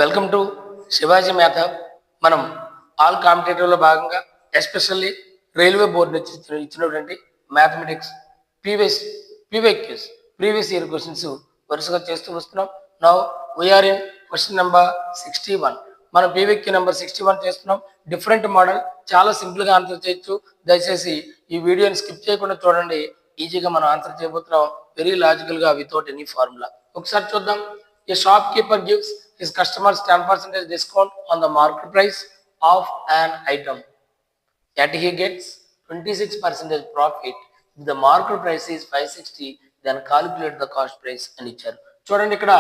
Welcome to Shivaji మేథాబ్. మనం all కాంపిటేటివ్లో భాగంగా especially railway board నుంచి ఇచ్చినటువంటి mathematics PYQs previous year questions వరుసగా చేస్తూ వస్తున్నాం. Now we are in question number 61. మనం పీవైక్యూ నెంబర్ 61 చేస్తున్నాం. డిఫరెంట్ మోడల్, చాలా సింపుల్గా ఆన్సర్ చేయొచ్చు. దయచేసి ఈ వీడియోని స్కిప్ చేయకుండా చూడండి. ఈజీగా మనం ఆన్సర్ చేయబోతున్నాం, వెరీ లాజికల్గా, వితౌట్ ఎనీ ఫార్ములా. ఒకసారి చూద్దాం. A shopkeeper gives his customers 10% discount on the market price of an item. Yet he gets 26% profit. If the market price is 560, then calculate the cost price అని ఇచ్చారు. చూడండి, ఇక్కడ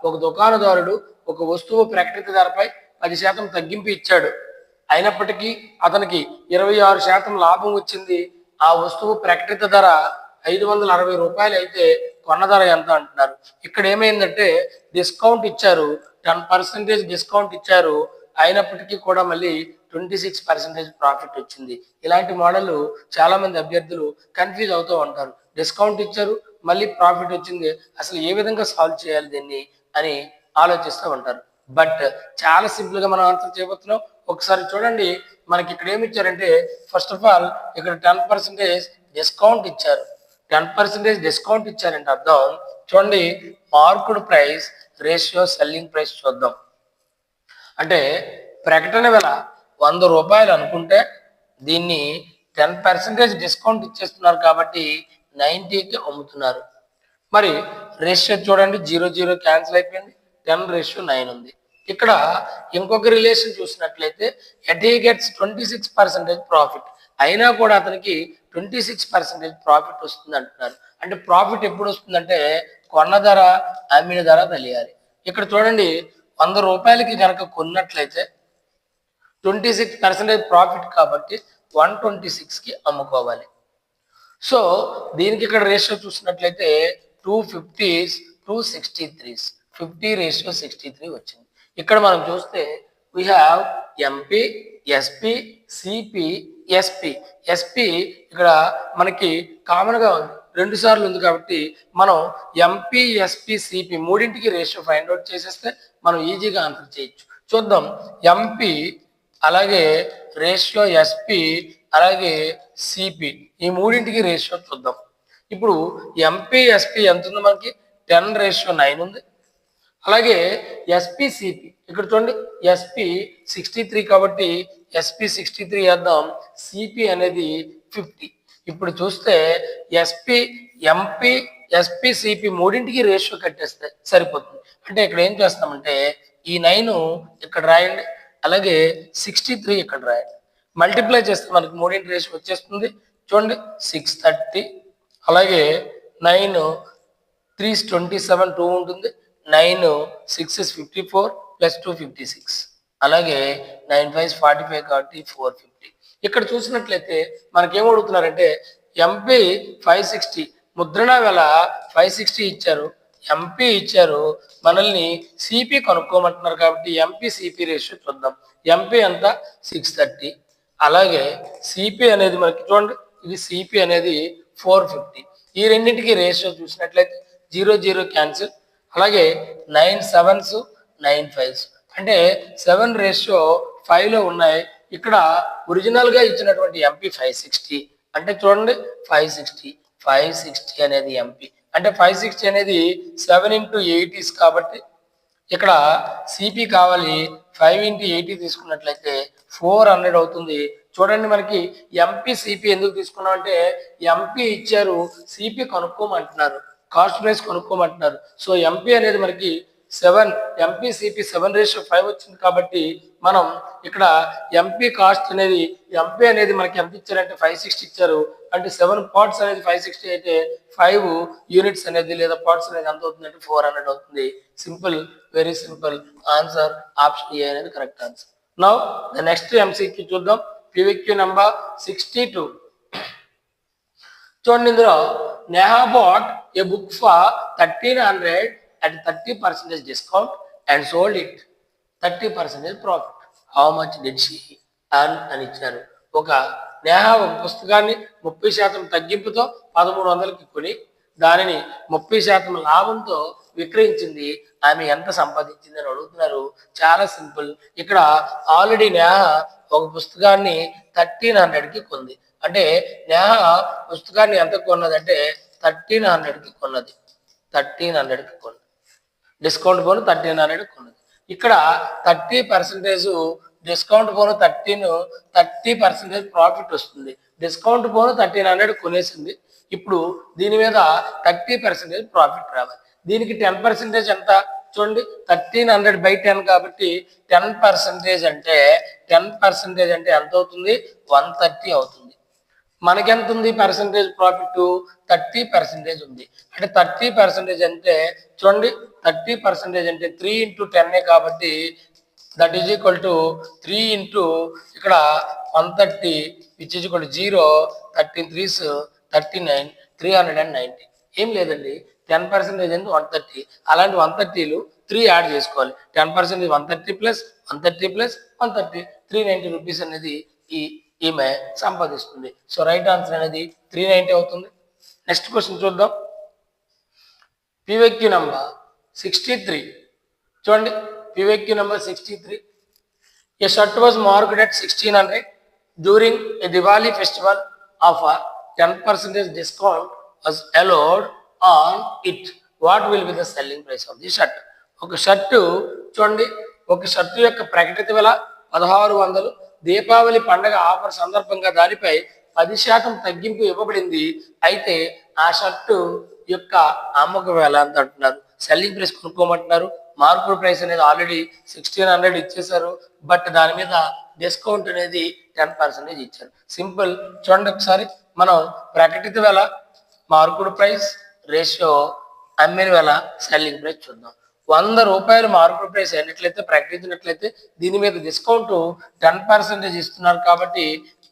ఒక దుకాణదారుడు ఒక వస్తువు ప్రకటిత ధరపై 10% తగ్గింపు ఇచ్చాడు. అయినప్పటికీ అతనికి 26% లాభం వచ్చింది. ఆ వస్తువు ప్రకటిత ధర 560 రూపాయలు అయితే కొన్న ధర ఎంత అంటున్నారు. ఇక్కడ ఏమైందంటే డిస్కౌంట్ ఇచ్చారు, 10% డిస్కౌంట్ ఇచ్చారు. అయినప్పటికీ కూడా మళ్ళీ 26% ప్రాఫిట్ వచ్చింది. ఇలాంటి మోడల్ చాలా మంది అభ్యర్థులు కన్ఫ్యూజ్ అవుతూ ఉంటారు. డిస్కౌంట్ ఇచ్చారు, మళ్ళీ ప్రాఫిట్ వచ్చింది, అసలు ఏ విధంగా సాల్వ్ చేయాలి దీన్ని అని ఆలోచిస్తూ ఉంటారు. బట్ చాలా సింపుల్ గా మనం ఆన్సర్ చేయబోతున్నాం. ఒకసారి చూడండి, మనకి ఇక్కడ ఏమి ఇచ్చారంటే ఫస్ట్ ఆఫ్ ఆల్ ఇక్కడ 10% డిస్కౌంట్ ఇచ్చారు. 10% డిస్కౌంట్ ఇచ్చారంటే అర్థం చూడండి, marked price ratio selling price చూద్దాం. అంటే ప్రకటన వెల 100 రూపాయలు అనుకుంటే దీన్ని 10% డిస్కౌంట్ ఇచ్చేస్తున్నారు కాబట్టి 90కి అమ్ముతున్నారు. మరి రేషియో చూడండి, 0 క్యాన్సిల్ అయిపోయింది, 10:9 ఉంది. ఇక్కడ ఇంకొక రిలేషన్ చూసినట్లయితే ఎట్ హీ గెట్స్ 26% ప్రాఫిట్, అయినా కూడా అతనికి 26% ప్రాఫిట్ వస్తుంది అంటున్నారు. అంటే ప్రాఫిట్ ఎప్పుడు వస్తుందంటే కొన్న ధర అమ్మిన ధర తెలియాలి. ఇక్కడ చూడండి, 100 రూపాయలకి కనుక కొన్నట్లయితే 26% ప్రాఫిట్ కాబట్టి 126కి అమ్ముకోవాలి. సో దీనికి ఇక్కడ రేషియో చూసినట్లయితే 250s 263s, 50:63 వచ్చింది. ఇక్కడ మనం చూస్తే we have MP, SP, CP, SP. SP ఇక్కడ మనకి కామన్గా ఉంది, 2 సార్లు ఉంది కాబట్టి మనం ఎంపీ, ఎస్పి, సిపి మూడింటికి రేషియో ఫైండ్ అవుట్ చేసేస్తే మనం ఈజీగా ఆన్సర్ చేయొచ్చు. చూద్దాం, ఎంపీ అలాగే రేషియో ఎస్పి అలాగే సిపి, ఈ మూడింటికి రేషియో చూద్దాం. ఇప్పుడు ఎంపీ ఎస్పి ఎంత ఉంది మనకి? 10:9 ఉంది. అలాగే ఎస్పి సిపి ఇక్కడ చూడండి, ఎస్పి 63 కాబట్టి ఎస్పి 63 వేద్దాం, సిపి అనేది 50. ఇప్పుడు చూస్తే ఎంపీ ఎస్పి సిపి మూడింటికి రేషియో కట్టేస్తే సరిపోతుంది. అంటే ఇక్కడ ఏం చేస్తామంటే ఈ 9 ఇక్కడ రాయండి, అలాగే 63 ఇక్కడ రాయండి. మల్టిప్లై చేస్తే మనకి మూడింటి రేషియో వచ్చేస్తుంది. చూడండి, 630 అలాగే 9 3s 27 2 ఉంటుంది, 9 6s 54 ప్లస్ 2 56, అలాగే 9 5s 45 కాబట్టి 450. ఇక్కడ చూసినట్లయితే మనకేం అడుగుతున్నారంటే ఎంపీ 560, ముద్రణ వేల 560 ఇచ్చారు, ఎంపీ ఇచ్చారు, మనల్ని సిపి కనుక్కోమంటున్నారు కాబట్టి ఎంపీ సిపి రేషియో చూద్దాం. ఎంపీ అంతా 630, అలాగే సిపి అనేది మనకి చూడండి, ఇది సిపి అనేది 450. ఈ రెండింటికి రేషియో చూసినట్లయితే 0 క్యాన్సిల్, అలాగే 9 7s 9 5s, అంటే 7:5లో ఉన్నాయి. ఇక్కడ ఒరిజినల్ గా ఇచ్చినటువంటి ఎంపీ 560, అంటే చూడండి 560 అనేది ఎంపీ, అంటే 560 అనేది 7x80 కాబట్టి ఇక్కడ సిపి కావాలి, 5x80 తీసుకున్నట్లయితే 400 అవుతుంది. చూడండి, మనకి ఎంపీ సిపి ఎందుకు తీసుకున్నాం అంటే ఎంపీ ఇచ్చారు, సిపి కనుక్కోమంటున్నారు, కాస్ట్ ప్రైస్ కనుక్కోమంటున్నారు. సో ఎంపీ అనేది మనకి 7, ఎంపీ సిపి 7:5 వచ్చింది కాబట్టి మనం ఇక్కడ ఎంపీ కాస్ట్ అనేది ఎంపీ అనేది మనకి ఎంత ఇచ్చారంటే 560 ఇచ్చారు, అంటే 7 పార్ట్స్ అనేది 560 అయితే 5 యూనిట్స్ అనేది లేదా పార్ట్స్ అనేది ఎంత అవుతుంది అంటే 400 అవుతుంది. Simple, very simple answer option A అనేది correct answer. Now the next MCQ చూద్దాం. PVQ number 62. చూడండి, ఇందులో Neha bought a book for 1300 at 30% discount and sold it 30% profit. How much did she earn అని ఇచ్చారు. ఒక నేహా ఒక పుస్తకాన్ని 30% తగ్గింపుతో 1300కి కొని దానిని 30% లాభంతో విక్రయించింది. ఆమె ఎంత సంపాదించింది అని అడుగుతున్నారు. చాలా సింపుల్. ఇక్కడ ఆల్రెడీ నేహ ఒక పుస్తకాన్ని 1300కి కొంది. అంటే నేహ పుస్తకాన్ని ఎంత కొన్నదంటే 1300కి కొన్నది. 1300కి కొన్నది. డిస్కౌంట్ పోను 1300 కొన్నది. ఇక్కడ 30% డిస్కౌంట్ పోను 30% ప్రాఫిట్ వస్తుంది. డిస్కౌంట్ పోను 1300 కొనేసింది. ఇప్పుడు దీని మీద 30% ప్రాఫిట్ రావాలి. దీనికి 10% ఎంత చూడండి, 1300/10 కాబట్టి 10% అంటే 10% అంటే ఎంత అవుతుంది? 130 అవుతుంది. మనకెంత ఉంది పర్సంటేజ్ ప్రాఫిట్? 30% ఉంది. అంటే 30% అంటే చూడండి, 30% అంటే 3 × 10 కాబట్టి that is equal to 3 into ఇక్కడ 130 which is equal to 0, 13 3s 39, 390. ఏం లేదండి, 10% అంటే 130. అలాంటి 130లు 3 యాడ్ చేసుకోవాలి. 10% 130 ప్లస్ 130 ప్లస్ 130, 390 రూపీస్ అనేది ఈమె సంపాదిస్తుంది. సో రైట్ ఆన్సర్ అనేది 390 అవుతుంది. నెక్స్ట్ క్వశ్చన్ చూద్దాం. పివైక్యూ నంబర్ 63 చూడండి. పివైక్యూ number 63. A shirt was marked at 1600 during a Diwali festival. Offer 10% discount was allowed on it. What will be the selling price of the shirt? ఒక shirt చూడండి, ఒక shirt యొక్క ప్రకటిత విల 1600. దీపావళి పండగ offer సందర్భంగా దానిపై 10% తగ్గింపు ఇవ్వబడింది. అయితే ఆ షర్టు యొక్క అమ్మక వేల ఎంత అంటున్నారు? సెల్లింగ్ ప్రైస్ కొనుక్కోమంటున్నారు. మార్కెట్ ప్రైస్ అనేది ఆల్రెడీ 1600 ఇచ్చేసారు. బట్ దాని మీద డిస్కౌంట్ అనేది 10% ఇచ్చారు. సింపుల్. చూడండి ఒకసారి, మనం ప్రకటిత వేల మార్కెట్ ప్రైస్ రేషియో అమ్మిన వేల సెల్లింగ్ ప్రైస్ చూద్దాం. 100 రూపాయలు మార్కెట్ ప్రైస్ అయినట్లయితే, ప్రకటించినట్లయితే దీని మీద డిస్కౌంట్ 10% ఇస్తున్నారు కాబట్టి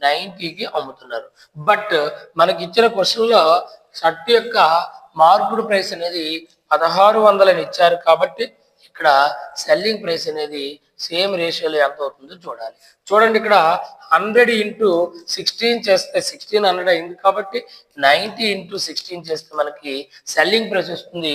90కి అమ్ముతున్నారు. బట్ మనకి ఇచ్చిన క్వశ్చన్లో షర్ట్ యొక్క మార్కెట్ ప్రైస్ అనేది 1600 అని ఇచ్చారు కాబట్టి ఇక్కడ సెల్లింగ్ ప్రైస్ అనేది సేమ్ రేషియోలో ఎంత అవుతుందో చూడాలి. చూడండి, ఇక్కడ 100 ఇంటూ 16 చేస్తే 1600 అయింది కాబట్టి 90 ఇంటూ 16 చేస్తే మనకి సెల్లింగ్ ప్రైస్ వస్తుంది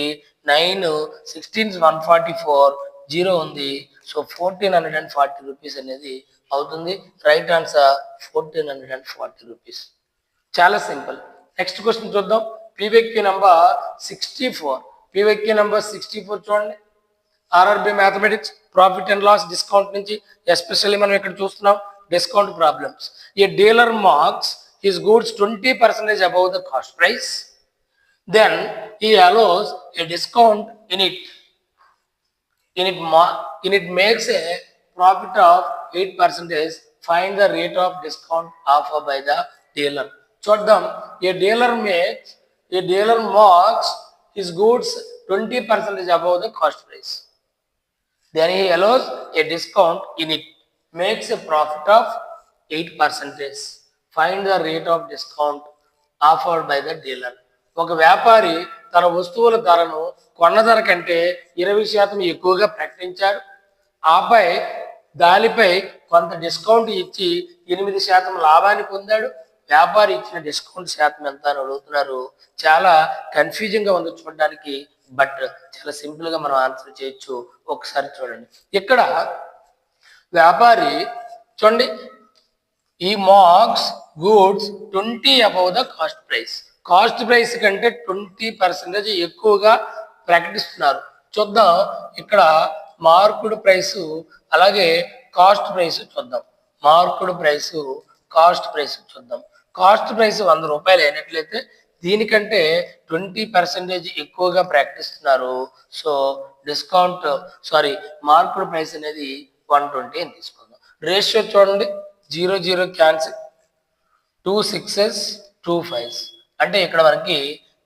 9, 16 144, 0 ఉంది. సో 1440 రూపీస్ అనేది అవుతుంది. Right answer 1440 rupees. చాలా సింపుల్. నెక్స్ట్ క్వశ్చన్ చూద్దాం. PYQ number 64. పివైక్యూ నంబర్ 64 చూడండి. RRB mathematics profit and loss discount నుంచి ఎస్పెషల్లీ మనం ఇక్కడ చూస్తున్నాం discount problems. A dealer marks his goods 20% above the cost price, then he allows a discount in it makes a profit of 8%. Find the rate of discount offered by the dealer. చూద్దాం. a dealer marks his goods 20% above the cost price, then he allows a discount in it, makes a profit of 8%. Find the rate of discount offered by the dealer. ఒక వ్యాపారి తన వస్తువుల ధరను కొన్న ధర కంటే 20% ఎక్కువగా ప్రకటించాడు. ఆపై దానిపై కొంత డిస్కౌంట్ ఇచ్చి 8% లాభాన్ని పొందాడు. వ్యాపారి ఇచ్చిన డిస్కౌంట్ శాతం ఎంత అని అడుగుతున్నారు. చాలా కన్ఫ్యూజింగ్ గా ఉంది చూడడానికి, బట్ చాలా సింపుల్ గా మనం ఆన్సర్ చేయొచ్చు. ఒకసారి చూడండి, ఇక్కడ వ్యాపారి చూడండి, ఈ marks goods 20 above the cost price. Cost price కంటే 20% ఎక్కువగా ప్రకటిస్తున్నారు. చూద్దాం, ఇక్కడ మార్కెట్ ప్రైస్ అలాగే కాస్ట్ ప్రైస్ చూద్దాం. మార్కెట్ ప్రైస్, కాస్ట్ ప్రైస్ చూద్దాం. కాస్ట్ ప్రైస్ 100 రూపాయలు అయినట్లయితే దీనికంటే 20% ఎక్కువగా ప్రకటిస్తున్నారు. సో మార్కెట్ ప్రైస్ అనేది 120 అని తీసుకుందాం. రేషియో చూడండి, 0 0 క్యాన్సిల్, 2 6s 2 5s. అంటే ఇక్కడ మనకి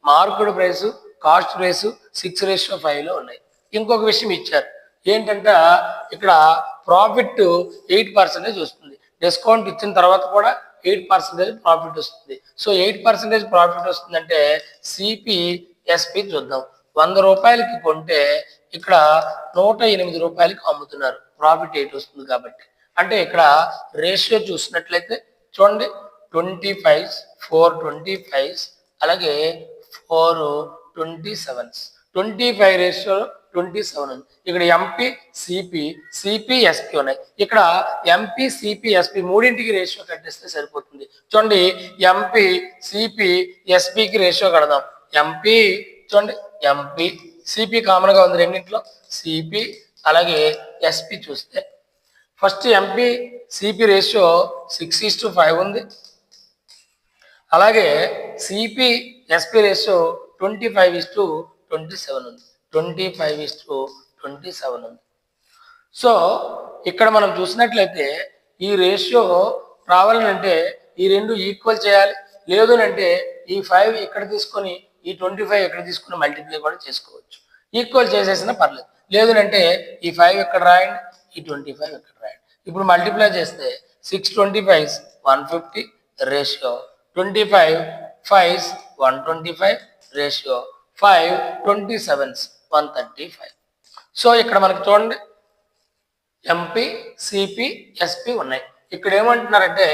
మార్కెట్ ప్రైస్, కాస్ట్ ప్రైస్ 6:5లో ఉన్నాయి. ఇంకొక విషయం ఇచ్చారు ఏంటంటే ఇక్కడ ప్రాఫిట్ 8% వస్తుంది. డిస్కౌంట్ ఇచ్చిన తర్వాత కూడా 8% ప్రాఫిట్ వస్తుంది. సో 8% ప్రాఫిట్ వస్తుందంటే సిపిఎస్పి చూద్దాం. 100 రూపాయలకి కొంటే ఇక్కడ 108 రూపాయలకి అమ్ముతున్నారు. ప్రాఫిట్ 8 వస్తుంది కాబట్టి. అంటే ఇక్కడ రేషియో చూసినట్లయితే చూడండి, 25 4 25 అలాగే 427. 25 రేషియో 27 ఉంది. ఇక్కడ ఎంపీ సిపి ఎస్పీ ఉన్నాయి. ఇక్కడ ఎంపీ సిపి ఎస్పీ మూడింటికి రేషియో కట్టేస్తే సరిపోతుంది. చూడండి, ఎంపీ సిపి ఎస్పీకి రేషియో కడదాం. ఎంపీ చూడండి, ఎంపీ సిపి కామన్ గా ఉంది రెండింటిలో, సిపి అలాగే ఎస్పీ చూస్తే ఫస్ట్ ఎంపీ సిపి రేషియో 6:5 ఉంది. అలాగే సిపి ఎస్పీ రేషియో 25:27 ఉంది. 25:27 ఉంది. సో ఇక్కడ మనం చూసినట్లయితే ఈ రేషియో రావాలంటే ఈ రెండు ఈక్వల్ చేయాలి. లేదు అంటే ఈ 5 ఇక్కడ తీసుకొని ఈ 25 ఇక్కడ తీసుకుని మల్టిప్లై కూడా చేసుకోవచ్చు. ఈక్వల్ చేసేసినా పర్లేదు. లేదు అంటే ఈ 5 ఇక్కడ రాయండి, ఈ 25 ఇక్కడ రాయండి. ఇప్పుడు మల్టిప్లై చేస్తే 625 150 రేషియో 25 5 125 రేషియో 5 27 135. సో ఇక్కడ మనకి చూడండి ఎంపీ సిపి ఎస్పీ ఉన్నాయి. ఇక్కడ ఏమంటున్నారంటే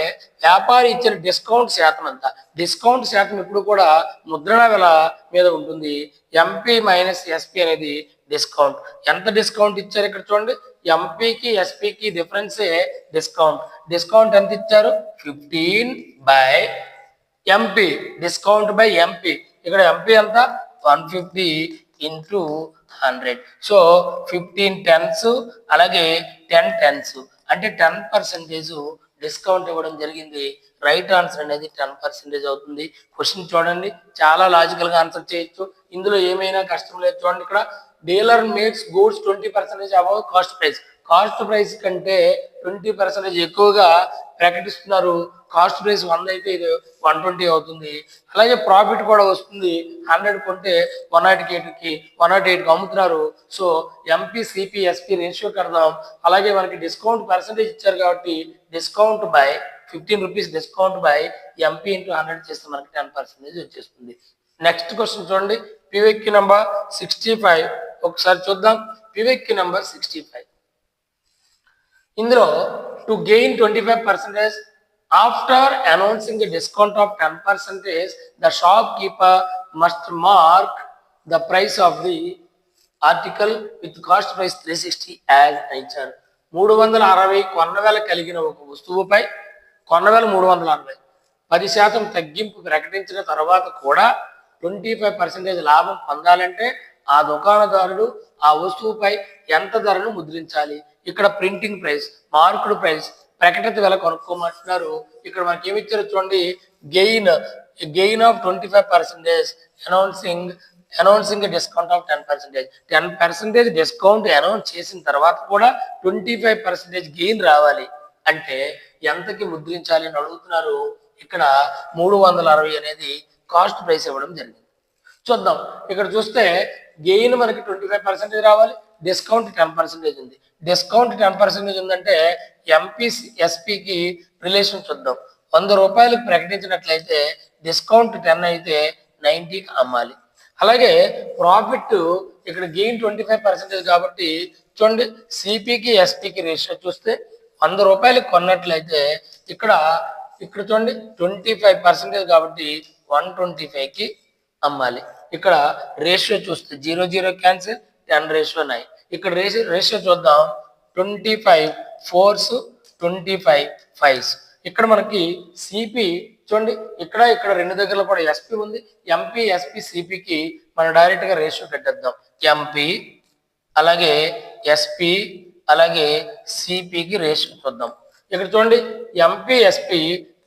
వ్యాపారి ఇచ్చిన డిస్కౌంట్ శాతం ఎంత. డిస్కౌంట్ శాతం ఇప్పుడు కూడా ముద్రణ వెల మీద ఉంటుంది. ఎంపీ మైనస్ ఎస్పీ అనేది డిస్కౌంట్. ఎంత డిస్కౌంట్ ఇచ్చారు ఇక్కడ చూడండి, ఎంపీకి ఎస్పీకి డిఫరెన్సే డిస్కౌంట్. డిస్కౌంట్ ఎంత ఇచ్చారు, 15 by MP, discount by MP. ఇక్కడ ఎంపీ ఎంత 150 ఇంటూ 100. సో 15 టెన్స్ అలాగే 10 టెన్స్ అంటే 10% డిస్కౌంట్ ఇవ్వడం జరిగింది. రైట్ ఆన్సర్ అనేది 10% అవుతుంది. క్వశ్చన్ చూడండి, చాలా లాజికల్ గా ఆన్సర్ చేయొచ్చు. ఇందులో ఏమైనా కష్టం లేదు. చూడండి, ఇక్కడ dealer makes goods 20% above cost price. Cost price కంటే 20% ఎక్కువగా ప్రకటిస్తున్నారు. కాస్ట్ ప్రైస్ 100 అయితే ఇది 120 అవుతుంది. అలాగే ప్రాఫిట్ కూడా వస్తుంది. 100 కొంటే 108కి అమ్ముతున్నారు. So MP CP SP ratio కడదాం. అలాగే మనకి డిస్కౌంట్ పర్సంటేజ్ ఇచ్చారు కాబట్టి discount by 15 rupees discount by MP into 100 చేస్తే మనకి 10% వచ్చేస్తుంది. నెక్స్ట్ క్వశ్చన్ చూడండి, పివైక్యూ నెంబర్ 65. ఒకసారి చూద్దాం. పివైక్యూ నెంబర్ 65. ఇందులో to gain 25% after announcing a discount of 10%, the shopkeeper must mark the price of the article with cost price 360 as item. 360 కొన్నవేల కలిగిన ఒక వస్తువుపై కొన్నవేల 360 10% తగ్గింపు ప్రకటించిన తర్వాత కూడా 25% లాభం పొందాలంటే ఆ దుకాణదారుడు ఆ వస్తువుపై ఎంత ధరను ముద్రించాలి. ఇక్కడ ప్రింటింగ్ ప్రైస్, మార్కుడు ప్రైస్, ప్రకటిత వెల కొనుక్కోమంటున్నారు. ఇక్కడ మనకి ఏమి ఇచ్చారు చూడండి, gain of 25%, announcing discount of 10%. 10% discount announce చేసిన తర్వాత కూడా 25% గెయిన్ రావాలి అంటే ఎంతకి ముద్రించాలి అని అడుగుతున్నారు. ఇక్కడ 360 అనేది కాస్ట్ ప్రైస్ ఇవ్వడం జరిగింది. చూద్దాం, ఇక్కడ చూస్తే గెయిన్ మనకి 25% రావాలి, డిస్కౌంట్ 10% ఉంది. డిస్కౌంట్ 10% ఉందంటే ఎంపీ ఎస్పీకి రిలేషన్ చూద్దాం. 100 రూపాయలకు ప్రకటించినట్లయితే డిస్కౌంట్ 10 అయితే 90కి అమ్మాలి. అలాగే ప్రాఫిట్ ఇక్కడ గెయిన్ 25% కాబట్టి చూడండి, సిపికి ఎస్పీకి రేషియో చూస్తే 100 రూపాయలకు కొన్నట్లయితే ఇక్కడ చూడండి 25% కాబట్టి 125కి అమ్మాలి. ఇక్కడ రేషియో చూస్తే 0 క్యాన్సిల్, 10:9. ఇక్కడ రేషియో చూద్దాం, 25 4s 25 5s. ఇక్కడ మనకి సిపి చూడండి, ఇక్కడ రెండు దగ్గరలో కూడా ఎస్పీ ఉంది. ఎంపీ ఎస్పీ సిపికి మనం డైరెక్ట్ గా రేషియో పెట్టేద్దాం. ఎంపీ అలాగే ఎస్పీ అలాగే సిపికి రేషియో చూద్దాం. ఇక్కడ చూడండి, ఎంపీ ఎస్పీ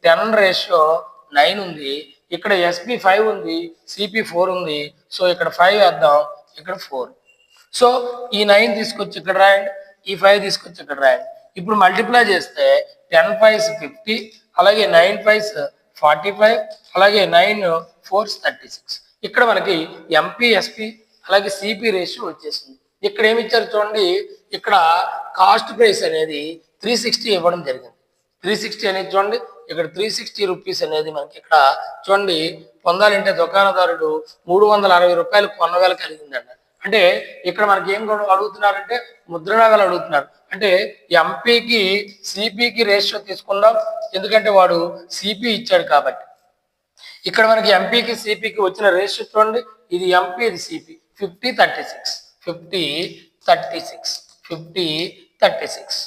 10:9 ఉంది. ఇక్కడ ఎస్పీ 5 ఉంది, సిపి 4 ఉంది. సో ఇక్కడ 5 వేద్దాం, ఇక్కడ 4. సో ఈ 9 తీసుకొచ్చి ఇక్కడ రాయండి, ఈ 5 తీసుకొచ్చి ఇక్కడ రాయండి. ఇప్పుడు మల్టిప్లై చేస్తే 10 5s 50, అలాగే 9 5s 45, అలాగే 9 4s 36. ఇక్కడ మనకి ఎంపీ ఎస్పీ అలాగే సిపి రేషియో వచ్చేసింది. ఇక్కడ ఏమి ఇచ్చారు చూడండి, ఇక్కడ కాస్ట్ ప్రైస్ అనేది 360 ఇవ్వడం జరిగింది. 360 అనేది చూడండి, ఇక్కడ 360 రూపీస్ అనేది మనకి ఇక్కడ చూడండి పొందాలంటే దుకాణదారుడు 360 రూపాయలు కొన్నవేల కలిగిందంట. అంటే ఇక్కడ మనకి ఏం అడుగుతున్నారంటే ముద్రణ వేల అడుగుతున్నారు. అంటే ఎంపీకి సిపికి రేషియో తీసుకుందాం, ఎందుకంటే వాడు సిపి ఇచ్చాడు కాబట్టి. ఇక్కడ మనకి ఎంపీకి సిపికి వచ్చిన రేషియో చూడండి, ఇది ఎంపీ ఇది సిపి 50-36 50-36 50-36.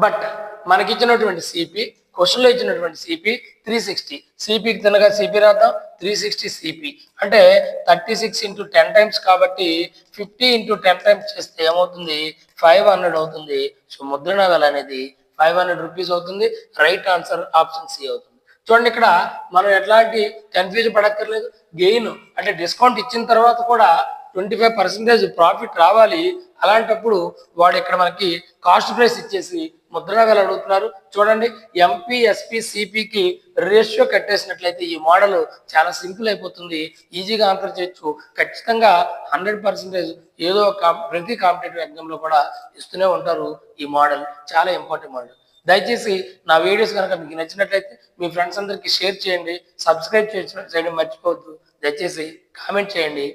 బట్ మనకి ఇచ్చినటువంటి సిపి, క్వశ్చన్లో ఇచ్చినటువంటి సిపి 360, సిపికి తినగా సిపి రాద్దాం 360 సిపి అంటే 36 ఇంటూ 10 టైమ్స్ కాబట్టి 50 ఇంటూ 10 టైమ్స్ చేస్తే ఏమవుతుంది 500 అవుతుంది. సో ముద్రణ వెల అనేది 500 రూపీస్ అవుతుంది. రైట్ ఆన్సర్ ఆప్షన్ సి అవుతుంది. చూడండి ఇక్కడ మనం ఎట్లాంటి కన్ఫ్యూజ్ పడక్కర్లేదు. గెయిన్ అంటే డిస్కౌంట్ ఇచ్చిన తర్వాత కూడా 25% ప్రాఫిట్ రావాలి. అలాంటప్పుడు వాడు ఇక్కడ మనకి కాస్ట్ ప్రైస్ ఇచ్చేసి ముద్రణ వేలు అడుగుతున్నారు. చూడండి ఎంపీ ఎస్పీ సిపికి రేషియో కట్టేసినట్లయితే ఈ మోడల్ చాలా సింపుల్ అయిపోతుంది, ఈజీగా ఆన్సర్ చేయొచ్చు. ఖచ్చితంగా 100% ఏదో ప్రతి కాంపిటేటివ్ ఎగ్జామ్ లో కూడా ఇస్తూనే ఉంటారు. ఈ మోడల్ చాలా ఇంపార్టెంట్ మోడల్. దయచేసి నా వీడియోస్ కనుక మీకు నచ్చినట్లయితే మీ ఫ్రెండ్స్ అందరికీ షేర్ చేయండి, సబ్స్క్రైబ్ చేయడం మర్చిపోవద్దు. దయచేసి కామెంట్ చేయండి.